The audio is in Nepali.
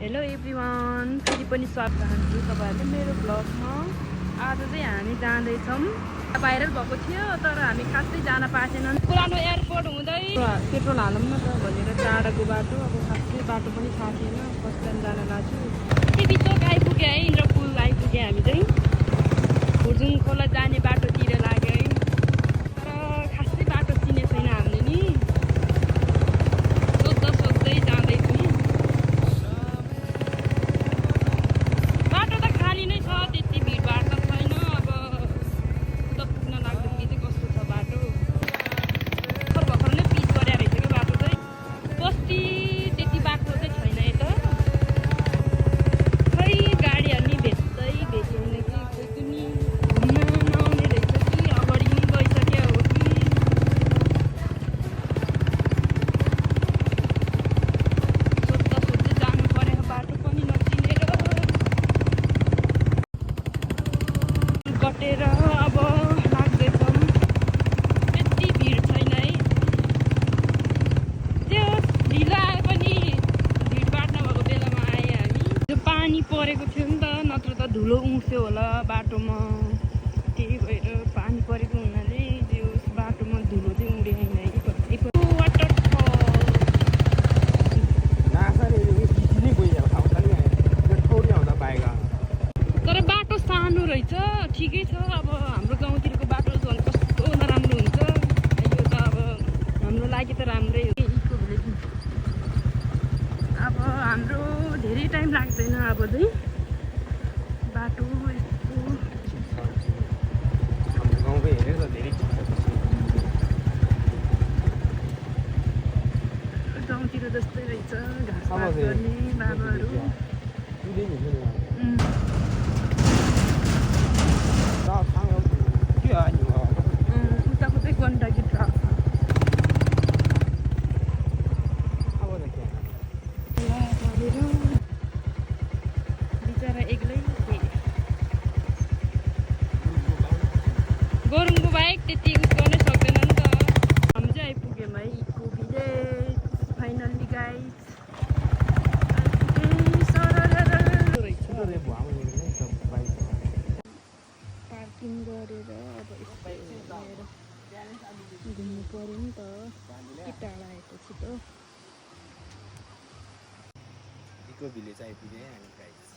हेलो एभ्रिवान, फेरि पनि स्वागत चाहन्छु तपाईँहरूले मेरो ब्लगमा। आज चाहिँ हामी जाँदैछौँ। भाइरल भएको थियो तर हामी खासै जान पाएनौँ। पुरानो एयरपोर्ट हुँदै पेट्रोल हालौँ न त भनेर टाढाको बाटो, अब खासै बाटो पनि थाहा थिएन। फर्स्ट टाइम जान लाग्छु। यति बिचोक आइपुग्यो है, इन्द्रपुल आइपुग्यो। हामी चाहिँ हुर्जुङ खोला जाने बाटोतिर लाग्यो है, तर खासै बाटो चिने छैन हामीले नि। सोध्दै जाँदैछौँ। त्यति भिडभाड त छैन। अब उता पुग्न लाग्दाखेरि चाहिँ कस्तो छ बाटो, भर्खर नै पिच गरे रहेछ क्या बाटो चाहिँ। बस्ती त्यति बाटो चाहिँ छैन यता। खै गाडीहरू नि भेट्दै भेट्यौँ कि खोइ पनि घुम्न नआउने रहेछ कि अगाडि नि गइसक्यो हो कि। सोध्दै जानु पऱ्यो, बाटो पनि नचिनेर कटेर अब लाग्दैछौँ। त्यति भिड छैन है। त्यो ढिलो आए पनि भिडभाड नभएको बेलामा आएँ हामी। त्यो पानी परेको थियो नि त, नत्र त धुलो उठ्थ्यो होला बाटोमा। त्यही भएर पानी परेको हुनाले त्यो बाटोमा धुलो चाहिँ उडेन है। तर बाटो सानो रहेछ, ठिकै छ। अब हाम्रो गाउँतिरको बाटो झन् कस्तो नराम्रो हुन्छ। यो त अब हाम्रो लागि त राम्रै हो। इको भिलेज अब हाम्रो धेरै टाइम लाग्दैन। अब चाहिँ बाटो यस्तो गाउँतिर जस्तै रहेछ। घाँस गर्ने बाबाहरू। उताको चाहिँ गण्डकी ट्रक बिचरा एक्लै थिए। गोरुङको बाइक त्यति उस गर्नै सक्दैन नि त। हामी चाहिँ आइपुग्यौँ है eco village finally guys. Parking गरेर अब घुम्नु पऱ्यो नि त। के टाढा आएपछि त इको भिलेज आइपुग्यो है हामी गाइस।